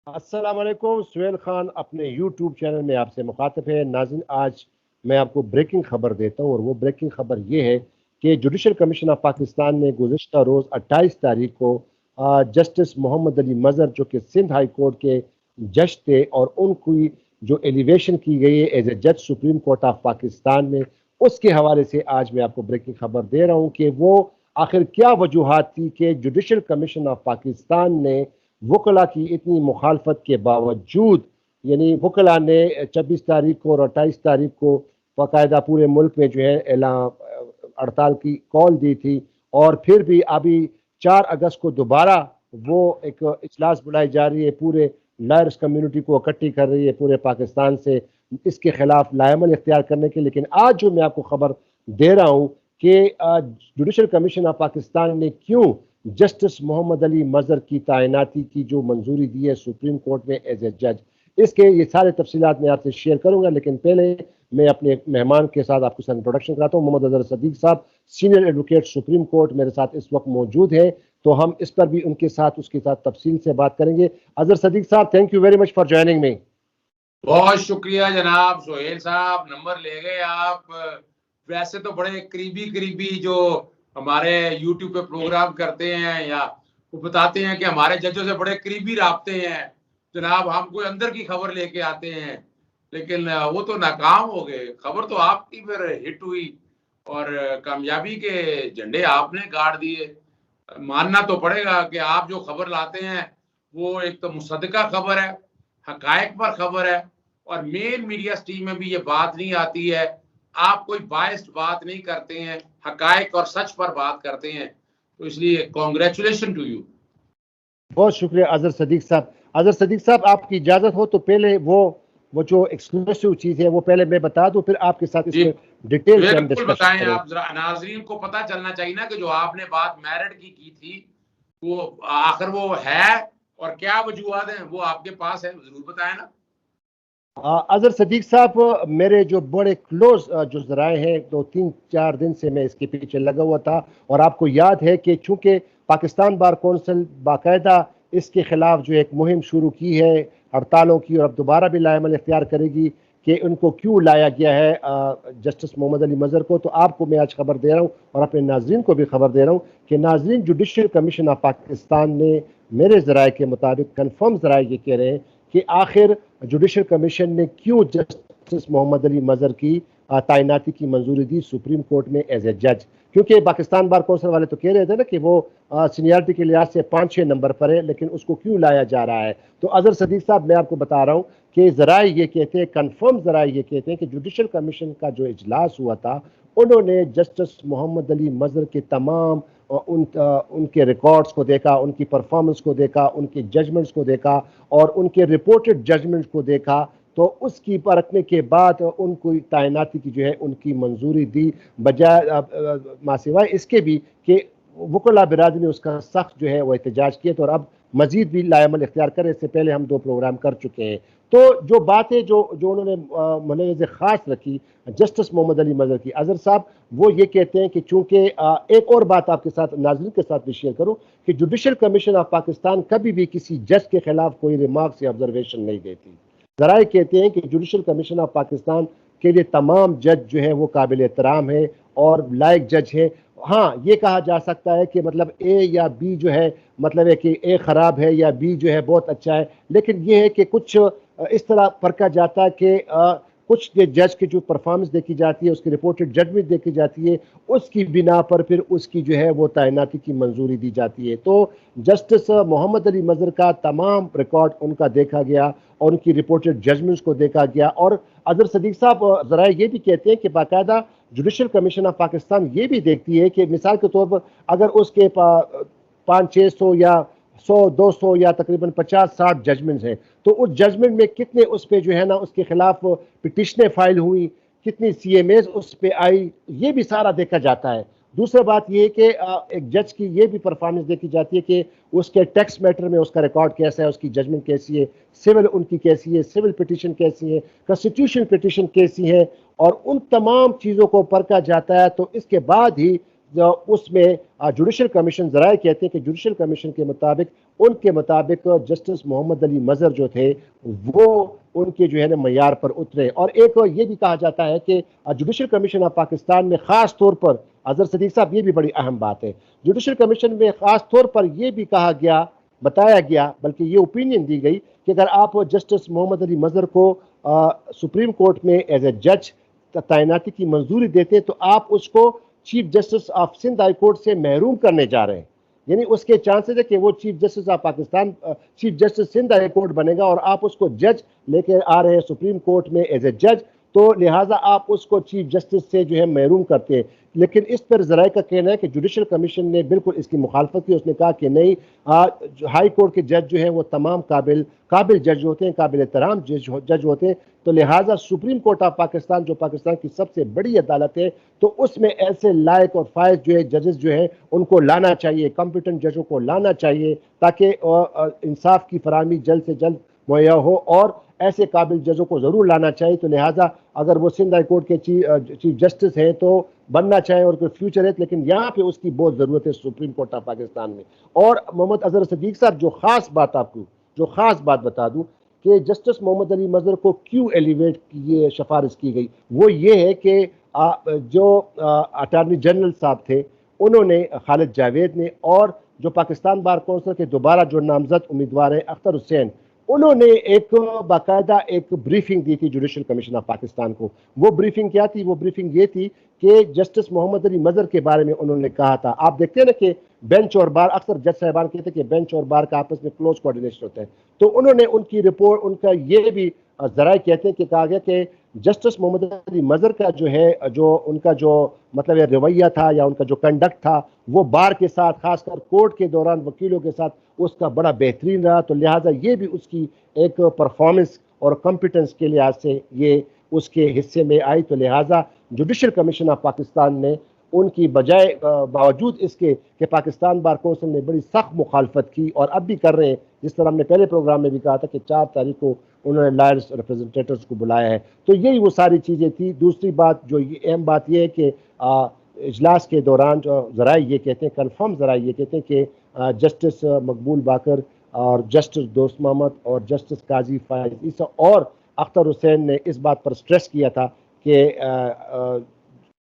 अस्सलाम वालेकुम। सुहेल खान अपने यूट्यूब चैनल में आपसे मुखातिब है। नाज़रीन, आज मैं आपको ब्रेकिंग खबर देता हूँ और वो ब्रेकिंग खबर ये है कि जुडिशल कमीशन ऑफ पाकिस्तान ने गुज़िश्ता रोज़ 28 तारीख को जस्टिस मोहम्मद अली मज़हर जो कि सिंध हाई कोर्ट के जज थे और उनकी जो एलिवेशन की गई है एज ए जज सुप्रीम कोर्ट ऑफ पाकिस्तान में, उसके हवाले से आज मैं आपको ब्रेकिंग खबर दे रहा हूँ कि वो आखिर क्या वजूहात थी कि जुडिशल कमीशन ऑफ पाकिस्तान ने वकला की इतनी मुखालफत के बावजूद, यानी वकला ने 26 तारीख को और 28 तारीख को बाकायदा पूरे मुल्क में जो है हड़ताल की कॉल दी थी और फिर भी अभी 4 अगस्त को दोबारा वो एक इजलास बुलाई जा रही है, पूरे लॉयर्स कम्युनिटी को इकट्ठी कर रही है पूरे पाकिस्तान से इसके खिलाफ लाएमल इख्तियार करने के। लेकिन आज जो मैं आपको खबर दे रहा हूँ कि जुडिशल कमीशन ऑफ पाकिस्तान ने क्यों जस्टिस मोहम्मद अली मज़हर की तैनाती की जो मंजूरी दी है सुप्रीम कोर्ट में एज ए जज, इसके ये सारे तफसीलात मैं आपसे शेयर करूंगा। लेकिन पहले मैं अपने मेहमान के साथ आपको इंट्रोडक्शन कराता हूँ। मोहम्मद अजहर सदीक साहब, सीनियर एडवोकेट सुप्रीम कोर्ट, मेरे साथ इस वक्त मौजूद है, तो हम इस पर भी उसके साथ तफसील से बात करेंगे। अजहर सदीक साहब, thank you very much for joining me. बहुत शुक्रिया जनाब सोहेल साहब, नंबर ले गए आप। वैसे तो बड़े करीबी करीबी जो हमारे यूट्यूब पे प्रोग्राम करते हैं या वो बताते हैं कि हमारे जजों से बड़े करीबी राब्ते हैं जनाब, हम कोई अंदर की खबर लेके आते हैं, लेकिन वो तो नाकाम हो गए। खबर तो आपकी फिर हिट हुई और कामयाबी के झंडे आपने गाड़ दिए। मानना तो पड़ेगा कि आप जो खबर लाते हैं वो एक तो मुसद्दका खबर है, हकायक पर खबर है, और मेन मीडिया स्ट्रीम में भी ये बात नहीं आती है। आप कोई बायस्ड बात नहीं करते हैं, हकायक और सच पर बात करते हैं, तो इसलिए कॉन्ग्रेचुलेशन टू यू। बहुत शुक्रिया अजहर सदीक साहब। अजहर सदीक साहब, आपकी इजाजत हो तो पहले वो जो एक्सक्लूसिव चीज है वो पहले मैं बता दूं, फिर आपके साथ इसमें डिटेल से हम बिल्कुल डिस्कस बताएं करें। आप, जरा नाजरीन को पता चलना चाहिए ना कि जो आपने बात मेरिट की थी वो आखिर वो है और क्या वजूहत है, वो आपके पास है, जरूर बताएं ना। अजहर सदीक साहब, मेरे जो बड़े क्लोज जो जराए हैं, 2-3-4 दिन से मैं इसके पीछे लगा हुआ था और आपको याद है कि चूंकि पाकिस्तान बार कौंसिल बाकायदा इसके खिलाफ जो एक मुहिम शुरू की है हड़तालों की, और अब दोबारा भी लाएमल इख्तियार करेगी कि उनको क्यों लाया गया है जस्टिस मोहम्मद अली मज़हर को, तो आपको मैं आज खबर दे रहा हूँ और अपने नाजरीन को भी खबर दे रहा हूँ कि नाजरीन, जुडिशल कमीशन ऑफ पाकिस्तान ने मेरे ज़राए के मुताबिक, कन्फर्म ज़राए ये कह रहे हैं कि आखिर जुडिशल कमीशन ने क्यों जस्टिस मोहम्मद अली मज़हर की तैनाती की मंजूरी दी सुप्रीम कोर्ट में एज ए जज। क्योंकि पाकिस्तान बार कौंसिल वाले तो कह रहे थे ना कि वो सीनियरिटी के लिहाज से 5-6 नंबर पर है, लेकिन उसको क्यों लाया जा रहा है। तो अजहर सदीक साहब, मैं आपको बता रहा हूँ कि जराए ये कहते हैं, कन्फर्म जराए ये कहते हैं कि जुडिशल कमीशन का जो इजलास हुआ था, उन्होंने जस्टिस मोहम्मद अली मज़हर के तमाम उनके रिकॉर्ड्स को देखा, उनकी परफॉर्मेंस को देखा, उनके जजमेंट्स को देखा और उनके रिपोर्टेड जजमेंट्स को देखा, तो उसकी परखने के बाद उनको तैनाती की जो है उनकी मंजूरी दी। बजाय मासिवाय इसके भी कि वकला बिरादरी ने उसका सख्त जो है वो एहतजाज किया, तो और अब मजीद भी लाएमल इख्तियार करें। इससे पहले हम 2 प्रोग्राम कर चुके हैं। तो जो बातें जो उन्होंने मुलवज़ खास रखी जस्टिस मोहम्मद अली मज़हर की, अजहर साहब वो ये कहते हैं कि चूंकि एक और बात आपके साथ नाज़रीन के साथ भी शेयर करूं कि जुडिशल कमीशन ऑफ पाकिस्तान कभी भी किसी जज के खिलाफ कोई रिमार्क्स या ऑब्जर्वेशन नहीं देती। जराए कहते हैं कि जुडिशल कमीशन ऑफ पाकिस्तान के लिए तमाम जज जो है वो काबिल एहतराम है और लायक जज है। हाँ, ये कहा जा सकता है कि मतलब ए या बी जो है, मतलब है कि ए खराब है या बी जो है बहुत अच्छा है, लेकिन ये है कि कुछ इस तरह परखा जाता है कि कुछ जज की जो परफॉर्मेंस देखी जाती है, उसकी रिपोर्टेड जजमेंट देखी जाती है, उसकी बिना पर फिर उसकी जो है वो तैनाती की मंजूरी दी जाती है। तो जस्टिस मोहम्मद अली मज़हर का तमाम रिकॉर्ड उनका देखा गया और उनकी रिपोर्टेड जजमेंट्स को देखा गया। और अजहर सदीक साहब जरा ये भी कहते हैं कि बाकायदा जुडिशल कमीशन ऑफ पाकिस्तान ये भी देखती है कि मिसाल के तौर पर अगर उसके 500-600 या 100-200 या तकरीबन 50-60 जजमेंट्स हैं, तो उस जजमेंट में कितने उस पर जो है ना उसके खिलाफ पिटिशनें फाइल हुई, कितनी CMAs उस पर आई, ये भी सारा देखा जाता है। दूसरा बात यह है कि एक जज की ये भी परफॉर्मेंस देखी जाती है कि उसके टैक्स मैटर में उसका रिकॉर्ड कैसा है, उसकी जजमेंट कैसी है, सिविल उनकी कैसी है, सिविल पिटिशन कैसी है, कॉन्स्टिट्यूशन पिटिशन कैसी है, और उन तमाम चीज़ों को परखा जाता है। तो इसके बाद ही उसमें जुडिशल कमीशन जराए कहते हैं कि जुडिशल कमीशन के मुताबिक जस्टिस मोहम्मद अली मजहर जो थे वो उनके जो है ना मयार पर उतरे। और एक ये भी कहा जाता है कि जुडिशल कमीशन ऑफ पाकिस्तान में खास तौर पर अजहर सदीक साहब, ये भी बड़ी अहम बात है, जुडिशल कमीशन में खास तौर पर यह भी कहा गया, बताया गया, बल्कि ये ओपिनियन दी गई कि अगर आप जस्टिस मोहम्मद अली मजहर को सुप्रीम कोर्ट में एज ए जज तैनाती की मंजूरी देते हैं तो आप उसको chief justice of Sindh high court से महरूम करने जा रहे हैं। यानी उसके चांसेस है कि वो chief justice of Pakistan, chief justice Sindh high court बनेगा और आप उसको जज लेके आ रहे हैं सुप्रीम कोर्ट में एज ए जज, तो लिहाजा आप उसको चीफ जस्टिस से जो है महरूम करते हैं। लेकिन इस पर जराए का कहना है कि जुडिशल कमीशन ने बिल्कुल इसकी मुखालफत की। उसने कहा कि नहीं, हाई कोर्ट के जज जो हैं वो तमाम काबिल जज होते हैं, काबिल एहतराम जज होते हैं, तो लिहाजा सुप्रीम कोर्ट ऑफ पाकिस्तान जो पाकिस्तान की सबसे बड़ी अदालत है, तो उसमें ऐसे लायक और फायज जो है जजेस जो है उनको लाना चाहिए, कॉम्पिटेंट जजों को लाना चाहिए, ताकि इंसाफ की फराहमी जल्द से जल्द मुहैया हो, और ऐसे काबिल जजों को जरूर लाना चाहिए। तो लिहाजा अगर वो सिंध हाई कोर्ट के चीफ जस्टिस हैं तो बनना चाहिए और कोई फ्यूचर है, लेकिन यहाँ पे उसकी बहुत जरूरत है सुप्रीम कोर्ट ऑफ पाकिस्तान में। और मोहम्मद अजहर सदीक साहब, जो खास बात बता दूं कि जस्टिस मोहम्मद अली मजहर को क्यों एलिवेट की सिफारिश की गई, वो ये है कि जो अटॉर्नी जनरल साहब थे, उन्होंने, खालिद जावेद ने, और जो पाकिस्तान बार कौंसिल के दोबारा जो नामजद उम्मीदवार हैं अख्तर हुसैन, उन्होंने एक बाकायदा एक ब्रीफिंग दी थी जुडिशल कमीशन ऑफ पाकिस्तान को। वो ब्रीफिंग क्या थी? वो ब्रीफिंग ये थी कि जस्टिस मोहम्मद अली मजहर के बारे में उन्होंने कहा था, आप देखते हैं ना कि बेंच और बार, अक्सर जज साहबान कहते हैं कि बेंच और बार का आपस में क्लोज कोऑर्डिनेशन होता है, तो उन्होंने उनकी रिपोर्ट, उनका ये भी जराए कहते हैं कि कहा गया कि जस्टिस मोहम्मद अली मजहर का जो है, जो उनका जो मतलब रवैया था या उनका जो कंडक्ट था, वो बार के साथ, खासकर कोर्ट के दौरान वकीलों के साथ, उसका बड़ा बेहतरीन रहा। तो लिहाजा ये भी उसकी एक परफॉर्मेंस और कॉम्पिटेंस के लिहाज से ये उसके हिस्से में आई। तो लिहाजा जुडिशल कमीशन ऑफ पाकिस्तान ने उनकी बजाय, बावजूद इसके कि पाकिस्तान बार कौंसिल ने बड़ी सख्त मुखालफत की और अब भी कर रहे हैं, जिस तरह हमने पहले प्रोग्राम में भी कहा था कि 4 तारीख को उन्होंने लॉयर्स रिप्रेजेंटेटिव्स को बुलाया है, तो यही वो सारी चीज़ें थी। दूसरी बात, जो अहम बात यह है कि इजलास के दौरान जो ज़राए ये कहते हैं, कन्फर्म ज़राए ये कहते हैं कि जस्टिस मकबूल बाकर और जस्टिस दोस्त मोहम्मद और जस्टिस काजी फायज ईसा और अख्तर हुसैन ने इस बात पर स्ट्रेस किया था कि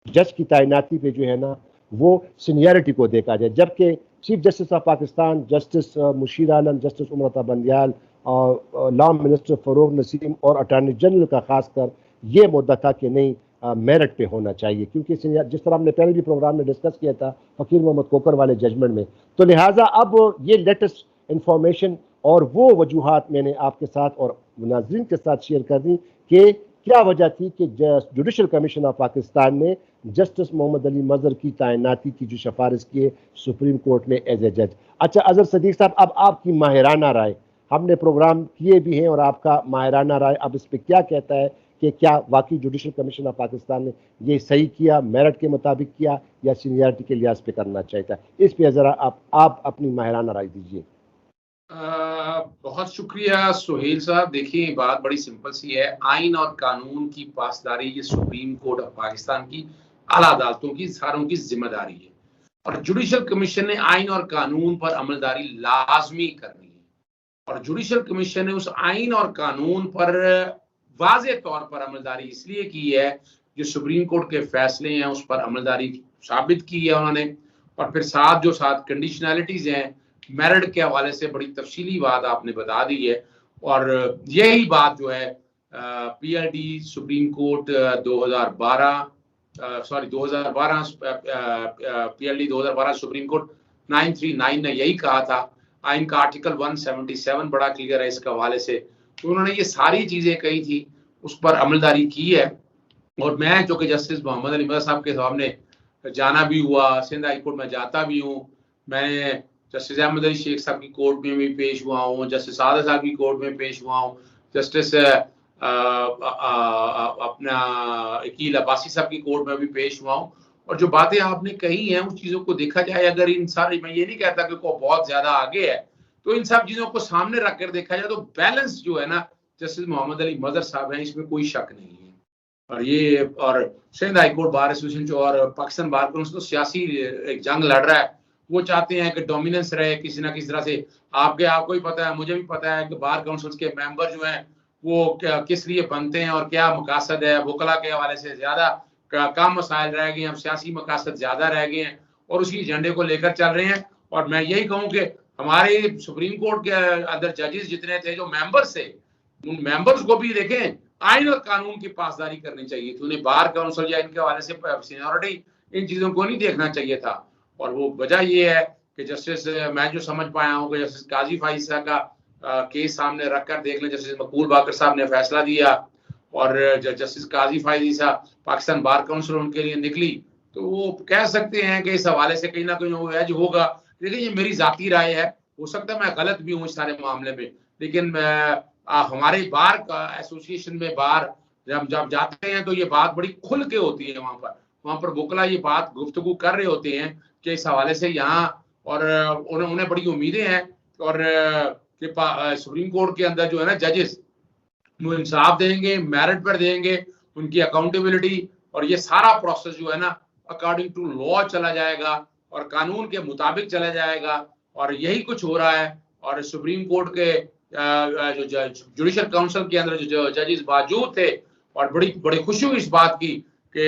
जज की तैनाती पे जो है ना वो सीनियरिटी को देखा जाए, जबकि chief justice of Pakistan justice Musheer Alam, justice उमरता Bandial और लॉ मिनिस्टर फरूक नसीम और अटॉर्नी जनरल का खासकर ये मुद्दा था कि नहीं, मेरिट पे होना चाहिए, क्योंकि जिस तरह हमने पहले भी प्रोग्राम में डिस्कस किया था फकीर मोहम्मद कोकर वाले जजमेंट में। तो लिहाजा अब ये लेटेस्ट इंफॉर्मेशन और वो वजूहात मैंने आपके साथ और नाज़रीन के साथ शेयर कर दी कि क्या वजह थी कि जुडिशल कमीशन ऑफ पाकिस्तान ने जस्टिस मोहम्मद अली मजहर की तैनाती की जो सिफारिश की है सुप्रीम कोर्ट में एज ए जज। अच्छा अजहर सदीक साहब, अब आपकी माहिराना राय, हमने प्रोग्राम किए भी हैं और आपका माहिराना राय अब इस पर क्या कहता है कि क्या वाकई जुडिशल कमीशन ऑफ पाकिस्तान ने ये सही किया, मेरिट के मुताबिक किया, या सीनियरिटी के लिहाज पे करना चाहिए था? इस पे ज़रा आप अपनी माहिराना राय दीजिए। बहुत शुक्रिया सुहेल साहब। देखिए, बात बड़ी सिंपल सी है, आइन और कानून की पासदारी ये सुप्रीम कोर्ट ऑफ पाकिस्तान की आला अदालतों की सारों की जिम्मेदारी है, और जुडिशल कमीशन ने आइन और कानून पर अमलदारी लाजमी करनी है, और जुडिशल कमीशन ने उस आइन और कानून पर वाज़े तौर पर अमलदारी इसलिए की है, जो सुप्रीम कोर्ट के फैसले हैं उस पर अमलदारी साबित की है उन्होंने, और फिर साथ कंडीशनैलिटीज हैं, मेरिट के हवाले से बड़ी तफसीली बात आपने बता दी है। और यही बात जो है PLD supreme court 2012 PLD 2012 supreme court 939 ने यही कहा था। आइन का आर्टिकल 177 बड़ा क्लियर है इसके हवाले से, तो उन्होंने ये सारी चीजें कही थी, उस पर अमलदारी की है। और मैं जो कि जस्टिस मोहम्मद अली मजहर साहब के सामने जाना भी हुआ, सिंध हाई कोर्ट में जाता भी हूँ, मैं जस्टिस अहमद अली शेख साहब की कोर्ट में भी पेश हुआ हूँ, जस्टिस सादत साहब की कोर्ट में पेश हुआ हूँ, जस्टिस अपना अकील अब्बासी साहब की कोर्ट में भी पेश हुआ हूँ। और जो बातें आपने कही हैं उस चीज़ों को देखा जाए, अगर इन सारे, मैं ये नहीं कहता कि कोई बहुत ज़्यादा आगे है, तो इन सब चीज़ों को सामने रख कर देखा जाए तो बैलेंस जो है ना जस्टिस मोहम्मद अली मजहर साहब हैं, इसमें कोई शक नहीं है। और ये और Sindh high court bar association और पाकिस्तान बार काउंसिल तो सियासी एक जंग लड़ रहा है। वो चाहते हैं कि डोमिनेंस रहे किसी ना किसी तरह से। आपको ही पता है, मुझे भी पता है कि बार काउंसिल के मेंबर जो हैं वो किस लिए बनते हैं और क्या मकासद है। वकला के हवाले से ज्यादा कम मसाइल रह गए हैं, अब सियासी मकासद ज्यादा रह गए हैं और उसी एजेंडे को लेकर चल रहे हैं। और मैं यही कहूँ कि हमारे सुप्रीम कोर्ट के अंदर जजेस जितने थे, जो मेंबर्स थे, उन मेंबर्स को भी देखें आइन और कानून की पासदारी करनी चाहिए थी। उन्हें बार काउंसिल या इनके हवाले से सीनियरिटी, इन चीजों को नहीं देखना चाहिए था। और वो वजह ये है कि जस्टिस, मैं जो समझ पाया हूँ कि जस्टिस काजी फाइज साहब का केस सामने रखकर देख लें, जस्टिस मकबूल बाकर साहब ने फैसला दिया और जस्टिस काजी फाइज साहब पाकिस्तान बार काउंसिल उनके लिए निकली, तो वो कह सकते हैं कि इस हवाले से कहीं ना कहीं वो एज होगा। लेकिन ये मेरी जाती राय है, हो सकता है मैं गलत भी हूँ इस सारे मामले में। लेकिन हमारे बार एसोसिएशन में बार जब जाते हैं तो ये बात बड़ी खुल के होती है। वहां पर वकला ये बात गुफ्तगू कर रहे होते हैं कि इस हवाले से यहाँ, और उन्हें बड़ी उम्मीदें हैं और सुप्रीम कोर्ट के अंदर जो है ना जजेस, वो इंसाफ देंगे, मेरिट पर देंगे, उनकी अकाउंटेबिलिटी, और ये सारा प्रोसेस जो है ना अकॉर्डिंग टू लॉ चला जाएगा और कानून के मुताबिक चला जाएगा। और यही कुछ हो रहा है। और सुप्रीम कोर्ट के जो जुडिशल काउंसिल के अंदर जो जजेस मौजूद थे, और बड़ी खुशी हुई इस बात की कि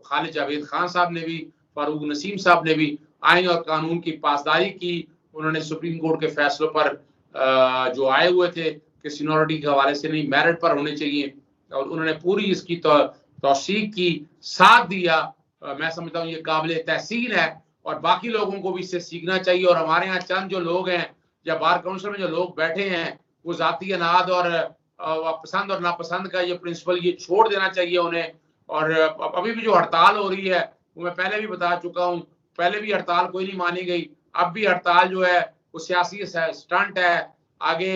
खालिद जावेद खान साहब ने भी, फारूक नसीम साहब ने भी आइन और कानून की पासदारी की। उन्होंने सुप्रीम कोर्ट के फैसलों पर जो आए हुए थे कि सीनियरिटी के हवाले से नहीं, मेरिट पर होने चाहिए, और उन्होंने पूरी इसकी तौसीक की, साथ दिया। मैं समझता हूँ ये काबिल तहसीन है और बाकी लोगों को भी इससे सीखना चाहिए। और हमारे यहाँ चंद जो लोग हैं या बार काउंसिल में जो लोग बैठे हैं, वो जाती अनाद और पसंद और नापसंद का ये प्रिंसिपल ये छोड़ देना चाहिए उन्हें। और अभी भी जो हड़ताल हो रही है, वो मैं पहले भी बता चुका हूँ, पहले भी हड़ताल कोई नहीं मानी गई, अब भी हड़ताल जो है वो सियासी स्टंट है। आगे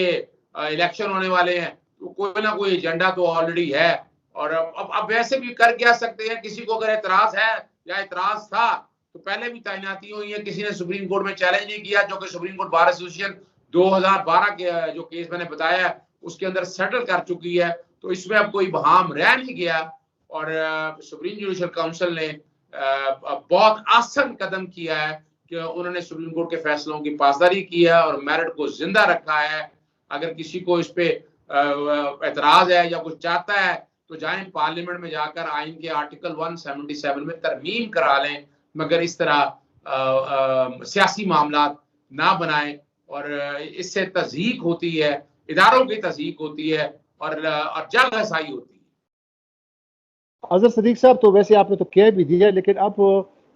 इलेक्शन होने वाले हैं, तो कोई ना कोई एजेंडा तो ऑलरेडी है। और अब वैसे भी कर क्या सकते हैं, किसी को अगर एतराज है या एतराज था तो पहले भी तैनाती हुई है, किसी ने सुप्रीम कोर्ट में चैलेंज नहीं किया, जो कि सुप्रीम कोर्ट बार एसोसिएशन 2012 के जो केस मैंने बताया है उसके अंदर सेटल कर चुकी है। तो इसमें अब कोई बहाम रह नहीं गया। और सुप्रीम जुडिशल काउंसिल ने बहुत आसान कदम किया है कि उन्होंने सुप्रीम कोर्ट के फैसलों की पासदारी की है और मेरिट को जिंदा रखा है। अगर किसी को इस पे एतराज है या कुछ चाहता है तो जाएं पार्लियामेंट में जाकर आइन के आर्टिकल 177 में तरमीम करा लें, मगर इस तरह सियासी मामला ना बनाएं। और इससे तज़हीक होती है, इदारों की तज़हीक होती है और जागहसाई होती है। अजहर सदीक साहब, तो वैसे आपने तो कह भी दिया, लेकिन अब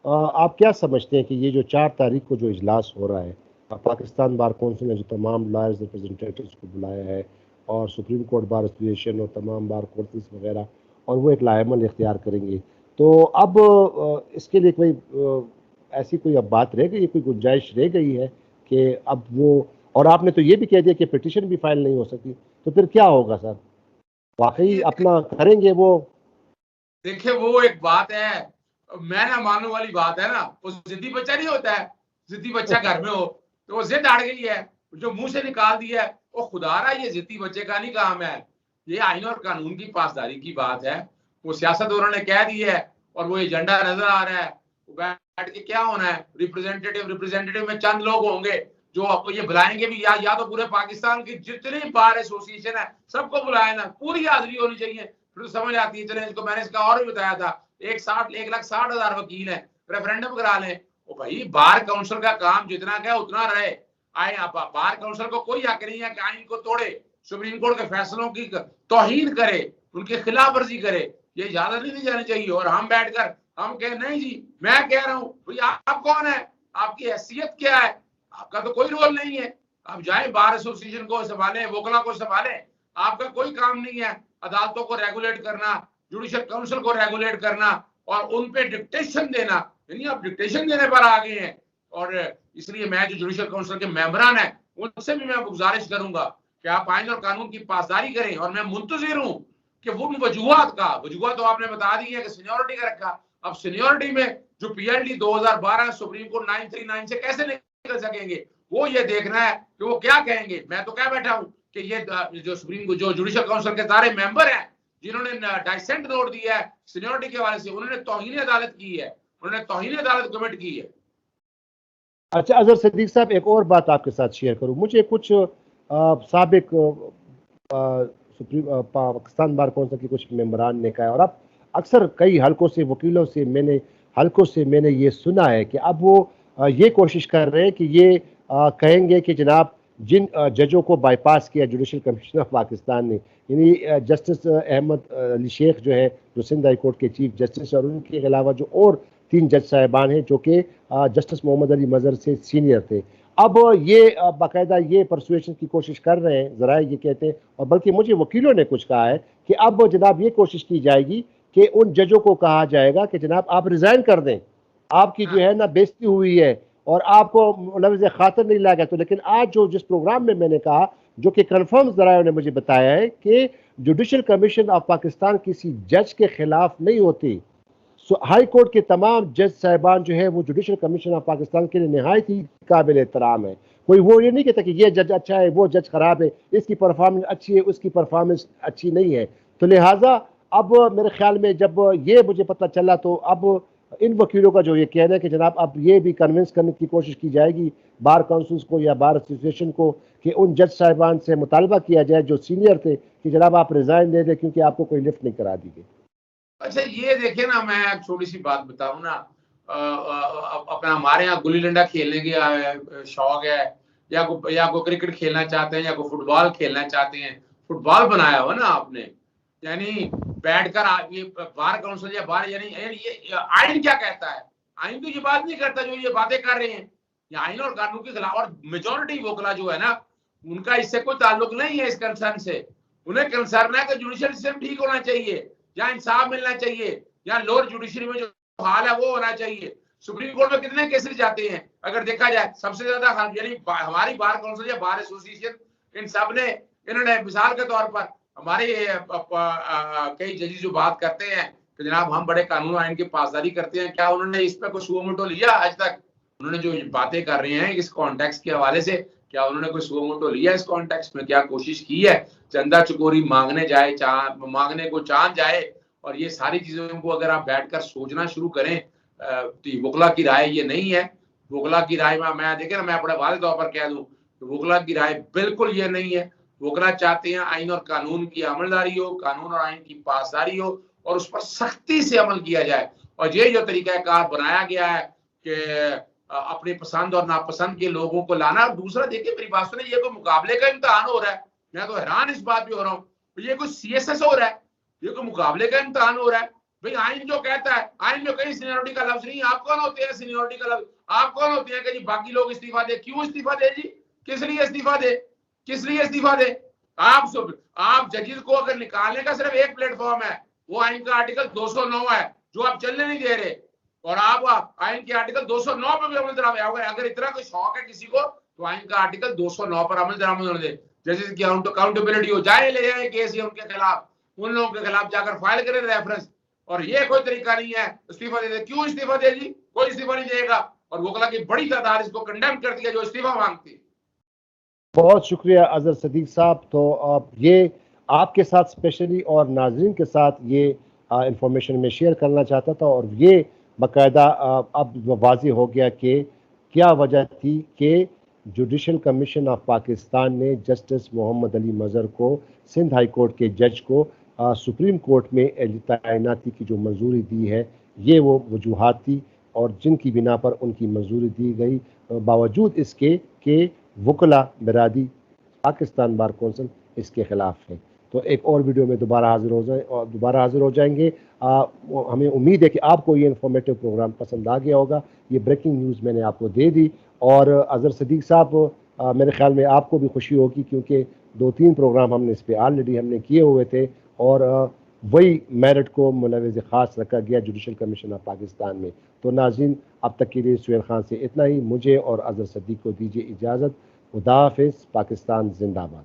आप क्या समझते हैं कि ये जो 4 तारीख को जो इजलास हो रहा है, पाकिस्तान बार काउंसिल ने जो तमाम लॉयर्स रिप्रेजेंटेटिव्स को बुलाया है और सुप्रीम कोर्ट बार एसोसिएशन और तमाम बार कोर्ट्स वगैरह, और वो एक लाएमल इख्तियार करेंगे, तो अब इसके लिए कोई ऐसी कोई अब बात रह गई, कोई गुंजाइश रह गई है कि अब वो, और आपने तो ये भी कह दिया कि पिटिशन भी फाइल नहीं हो सकती, तो फिर क्या होगा सर? वाकई अपना करेंगे वो? देखिए वो एक बात है, मैं ना मानने वाली बात है ना, वो जिद्दी बच्चा नहीं होता है, जिद्दी बच्चा घर में हो तो वो जिद अड़ गई है, जो मुंह से निकाल दिया है, वो खुदारा ये जिद्दी बच्चे का नहीं काम है। ये आइन और कानून की पासदारी की बात है। वो सियासत उन्होंने कह दी है और वो एजेंडा नजर आ रहा है। वो बैठ के क्या होना है, रिप्रेजेंटेटिव में चंद लोग होंगे जो आपको ये बुलाएंगे भी, या तो पूरे पाकिस्तान की जितनी बार एसोसिएशन है सबको बुलाए ना, पूरी हाजिरी होनी चाहिए, फिर समझ आती है। चले, इसको मैंने इसका और भी बताया था, 1,60,000 वकील है, रेफरेंडम करा लें। ओ भाई, बार काउंसिल का काम जितना क्या उतना रहे। आए बार काउंसिल को कोई हक नहीं है कि आइन को तोड़े, सुप्रीम कोर्ट के फैसलों की तौहीन करे, उनकी खिलाफ वर्जी करे, ये इजाजत नहीं दी जानी चाहिए। और हम बैठकर हम कह नहीं जी, मैं कह रहा हूं भाई आप कौन है, आपकी हैसियत क्या है, आपका तो कोई रोल नहीं है। आप जाए बार एसोसिएशन को संभालें, वकला को संभालें, आपका कोई काम नहीं है अदालतों को रेगुलेट करना, जुडिशल काउंसिल को रेगुलेट करना और उन पे डिक्टेशन देना। यानी आप डिक्टेशन देने पर आ गए हैं। और इसलिए मैं जो जुडिशल काउंसिल के मेंबरान हैं उनसे भी मैं गुजारिश करूंगा कि आप आइन और कानून की पासदारी करें। और मैं मुंतजिर हूं कि वो वजूहत तो आपने बता दी है कि सीनियरिटी का रखा, अब सीनियरिटी में जो पीएलडी 2012 सुप्रीम कोर्ट 939 से कैसे निकल सकेंगे, वो ये देखना है कि वो क्या कहेंगे। मैं तो कह बैठा हूं कि ये जो सुप्रीम जो जुडिशल काउंसिल के सारे मेंबर हैं, जिन्होंने डाइसेंट नोट दिया है सीनियरिटी के हवाले से, उन्होंने तौहीन अदालत की है, उन्होंने तौहीन अदालत कमिट की है। अच्छा अजहर सिद्दीक साहब, एक और बात आपके साथ शेयर करूं। मुझे कुछ साबिक पाकिस्तान बार कौंसिल के कुछ मेंबरान ने कहा, और अब अक्सर कई हलकों से हलकों से मैंने ये सुना है कि अब वो ये कोशिश कर रहे हैं कि ये कहेंगे कि जनाब जिन जजों को बाईपास किया जुडिशल कमीशन ऑफ पाकिस्तान ने, यानी जस्टिस अहमद अली शेख जो है, जो सिंध हाई कोर्ट के चीफ जस्टिस, और उनके अलावा जो और 3 जज साहिबान हैं जो कि जस्टिस मोहम्मद अली मजहर से सीनियर थे, अब ये बाकायदा ये परसुएशन की कोशिश कर रहे हैं, जरा ये कहते हैं, और बल्कि मुझे वकीलों ने कुछ कहा है कि अब जनाब ये कोशिश की जाएगी कि उन जजों को कहा जाएगा कि जनाब आप रिजाइन कर दें, आपकी जो है ना बेइज्जती हुई है और आपको लफ्ज़ खातर नहीं लाया गया। तो लेकिन आज जो जिस प्रोग्राम में मैंने कहा, जो कि कन्फर्म जरायों ने मुझे बताया है कि जुडिशल कमीशन ऑफ पाकिस्तान किसी जज के खिलाफ नहीं होती। हाई कोर्ट के तमाम जज साहिबान जो है वो जुडिशल कमीशन ऑफ पाकिस्तान के लिए नहायत ही काबिल एहतराम है। कोई वो ये नहीं कहता कि ये जज अच्छा है, वो जज खराब है, इसकी परफॉर्मेंस अच्छी है, उसकी परफॉर्मेंस अच्छी नहीं है। तो लिहाजा अब मेरे ख्याल में जब ये मुझे पता चला, तो अब इन वकीलों का जो ये कहना है कि जनाब अब ये भी कन्विंस करने की कोशिश की जाएगी बार काउंसिल्स को या बार एसोसिएशन को कि उन जज साहिबान से मुतालबा किया जाए जो सीनियर थे कि जनाब आप रिजाइन दे दें क्योंकि आपको कोई लिफ्ट नहीं करा दी गई। अच्छा ये देखिए ना, मैं एक छोटी सी बात बताऊं ना, अपना हमारे यहाँ गुल्ली डंडा खेलने की शौक है, या को क्रिकेट खेलना चाहते हैं, या को फुटबॉल खेलना चाहते हैं, फुटबॉल बनाया हुआ ना आपने, यानी बैठकर ये बार काउंसिल या बार, यानी ये आइन क्या कहता है? आइन तो ये बात नहीं करता जो ये बातें कर रहे हैं, ये आइन और कानून के खिलाफ। और मेजोरिटी वोकला जो है ना, उनका इससे कोई ताल्लुक नहीं है इस कंसर्न से। उन्हें कंसर्न है कि जुडिशियल सिस्टम ठीक होना चाहिए, या इंसाफ मिलना चाहिए, या लोअर जुडिशरी में जो हाल है वो होना चाहिए। सुप्रीम कोर्ट में कितने केसेस जाते हैं अगर देखा जाए, सबसे ज्यादा यानी हमारी बार काउंसिल या बार एसोसिएशन, इन सब ने, इन्होंने मिसाल के तौर पर हमारे कई जजेस जो बात करते हैं कि जनाब हम बड़े कानून आइन की पासदारी करते हैं, क्या उन्होंने इस पर कोई सुओ मोटो लिया आज तक? उन्होंने जो बातें कर रहे हैं इस कॉन्टेक्स्ट के हवाले से, क्या उन्होंने कोई सुओ मोटो लिया इस कॉन्टेक्स्ट में? क्या कोशिश की है चंदा चकोरी मांगने जाए, मांगने को चांद जाए? और ये सारी चीजों को अगर आप बैठकर सोचना शुरू करें तो वोकला की राय ये नहीं है। वोकला की राय में मैं देखे ना, मैं अपने वाले तौर पर कह दूं, वोकला की राय बिल्कुल ये नहीं है। वोकला चाहते हैं आइन और कानून की अमलदारी हो, कानून और आइन की पासदारी हो, और उस पर सख्ती से अमल किया जाए। और ये जो तरीकाकार बनाया गया है कि अपनी पसंद और नापसंद के लोगों को लाना। और दूसरा देखिए मेरी बात सुने, ये कोई मुकाबले का इम्तिहान हो रहा है, मैं तो हैरान इस बात पे हो रहा हूँ, ये कोई सीएसएस हो रहा है, ये कोई मुकाबले का इम्तिहान हो रहा है। भाई आइन जो कहता है, आइन में कहीं सीनियरिटी का लफ्ज नहीं। आप कौन होते हैं सीनियरिटी का लफ्ज? आप कौन होते हैं कि जी बाकी लोग इस्तीफा दे? क्यों इस्तीफा दे जी? किस लिए इस्तीफा दे? किस लिए इस्तीफा दे? आप जजेस को अगर निकालने का सिर्फ एक प्लेटफॉर्म है, वो आइन का आर्टिकल 209 है जो आप चलने नहीं दे रहे, और आप आइन के आर्टिकल 209 पर भी अमल दरामद। अगर इतना कोई शौक है किसी को तो आइन का आर्टिकल 209 पर अमल दरामद होने दे। जैसे कि अकाउंटेबिलिटी हो जाए, ले जाए केस उनके खिलाफ, उन लोगों के खिलाफ जाकर फाइल करें रेफरेंस। और ये कोई तरीका नहीं है इस्तीफा दे दे। क्यों इस्तीफा दे जी? कोई इस्तीफा नहीं देगा। और वोकला की बड़ी तादाद इसको कंडेम कर दिया जो इस्तीफा मांगती। बहुत शुक्रिया अजहर सिद्दीक साहब। तो अब ये आपके साथ स्पेशली और नाजरीन के साथ ये इंफॉर्मेशन में शेयर करना चाहता था, और ये बाकायदा अब वाज़ेह हो गया कि क्या वजह थी कि जुडिशल कमीशन ऑफ पाकिस्तान ने जस्टिस मोहम्मद अली मजहर को, सिंध हाई कोर्ट के जज को, सुप्रीम कोर्ट में तैनाती की जो मंजूरी दी है, ये वो वजूहात थी और जिनकी बिना पर उनकी मंजूरी दी गई, बावजूद इसके कि वकला बरादी पाकिस्तान बार कौंसिल इसके ख़िलाफ़ है। तो एक और वीडियो में दोबारा हाजिर हो जाएंगे। हमें उम्मीद है कि आपको ये इन्फॉर्मेटिव प्रोग्राम पसंद आ गया होगा। ये ब्रेकिंग न्यूज़ मैंने आपको दे दी, और अजहर सिद्दीक साहब मेरे ख्याल में आपको भी खुशी होगी क्योंकि 2-3 प्रोग्राम हमने इस पर ऑलरेडी हमने किए हुए थे, और वही मेरिट को मुलविज़ ख़ास रखा गया जुडिशल कमीशन ऑफ पाकिस्तान में। तो नाज़रीन, अब तक के लिए सुहेल खान से इतना ही। मुझे और अजहर सिद्दीक को दीजिए इजाज़त। खुदा हाफ़िज़। पाकिस्तान जिंदाबाद।